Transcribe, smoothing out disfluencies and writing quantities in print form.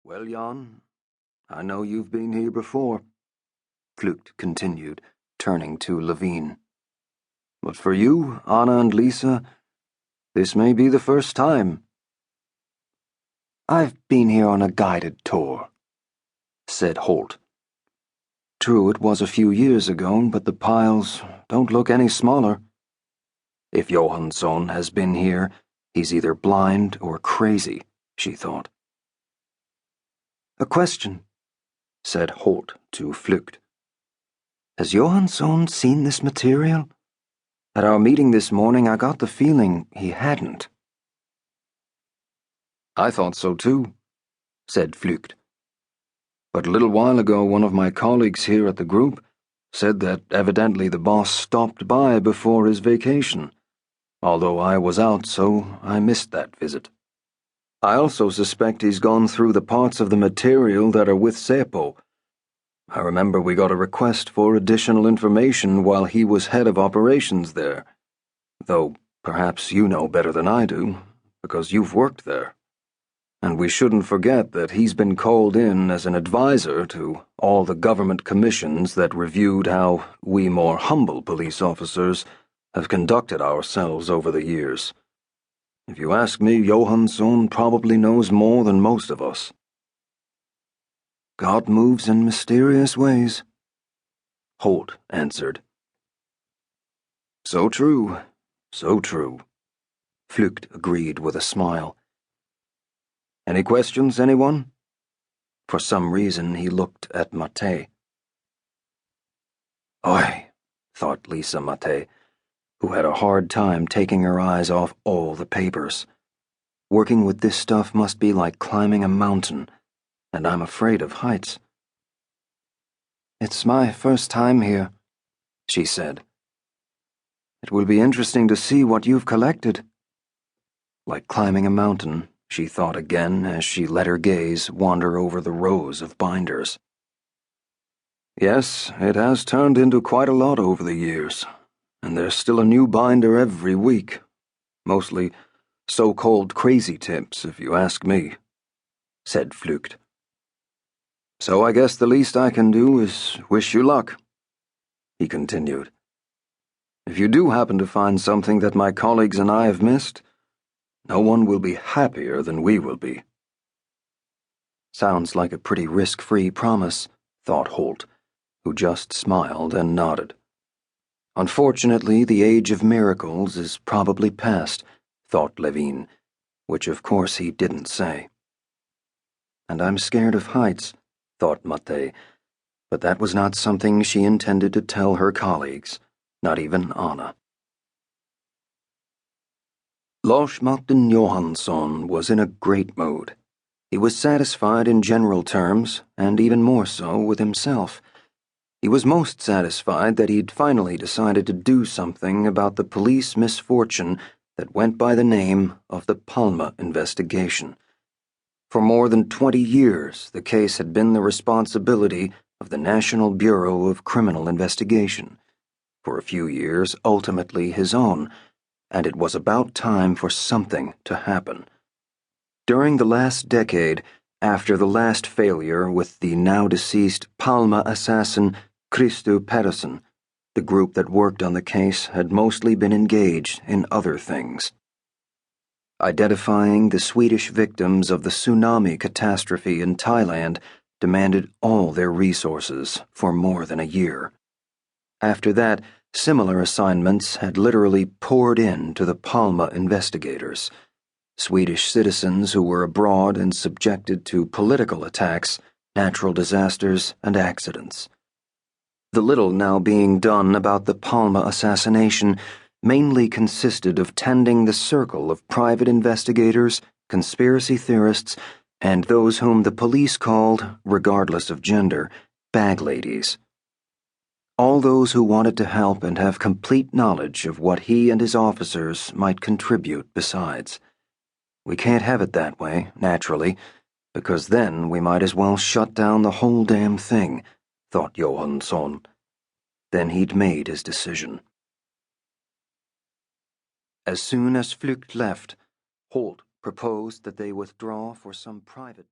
Well, Jan, I know you've been here before, Flucht continued, turning to Levine. But for you, Anna and Lisa, this may be the first time. I've been here on a guided tour, said Holt. True, it was a few years ago, but the piles don't look any smaller. If Johansson has been here, he's either blind or crazy, she thought. A question, said Holt to Flucht. Has Johansson seen this material? At our meeting this morning, I got the feeling he hadn't. I thought so too, said Flucht. But a little while ago, one of my colleagues here at the group said that evidently the boss stopped by before his vacation, although I was out, so I missed that visit. I also suspect he's gone through the parts of the material that are with Seppo. I remember we got a request for additional information while he was head of operations there, though perhaps you know better than I do, because you've worked there. And we shouldn't forget that he's been called in as an advisor to all the government commissions that reviewed how we more humble police officers have conducted ourselves over the years. If you ask me, Johansson probably knows more than most of us. God moves in mysterious ways, Holt answered. So true, Flucht agreed with a smile. Any questions, anyone? For some reason, he looked at Mate. Oi, thought Lisa Mate, who had a hard time taking her eyes off all the papers. Working with this stuff must be like climbing a mountain, and I'm afraid of heights. It's my first time here, she said. It will be interesting to see what you've collected. Like climbing a mountain, she thought again as she let her gaze wander over the rows of binders. Yes, it has turned into quite a lot over the years, and there's still a new binder every week. Mostly so-called crazy tips, if you ask me, said Flucht. So I guess the least I can do is wish you luck, he continued. If you do happen to find something that my colleagues and I have missed, no one will be happier than we will be. Sounds like a pretty risk-free promise, thought Holt, who just smiled and nodded. Unfortunately, the age of miracles is probably past, thought Levine, which of course he didn't say. And I'm scared of heights, thought Mate, but that was not something she intended to tell her colleagues, not even Anna. Lars Martin Johansson was in a great mood. He was satisfied in general terms, and even more so with himself. He was most satisfied that he'd finally decided to do something about the police misfortune that went by the name of the Palme investigation. For more than 20 years, the case had been the responsibility of the National Bureau of Criminal Investigation. For a few years, ultimately his own, and it was about time for something to happen. During the last decade, after the last failure with the now-deceased Palme assassin Persson, the group that worked on the case had mostly been engaged in other things. Identifying the Swedish victims of the tsunami catastrophe in Thailand demanded all their resources for more than a year. After that, similar assignments had literally poured in to the Palme investigators. Swedish citizens who were abroad and subjected to political attacks, natural disasters, and accidents. The little now being done about the Palme assassination mainly consisted of tending the circle of private investigators, conspiracy theorists, and those whom the police called, regardless of gender, bag ladies. All those who wanted to help and have complete knowledge of what he and his officers might contribute besides. We can't have it that way, naturally, because then we might as well shut down the whole damn thing, thought Johansson. Then he'd made his decision. As soon as Flucht left, Holt proposed that they withdraw for some private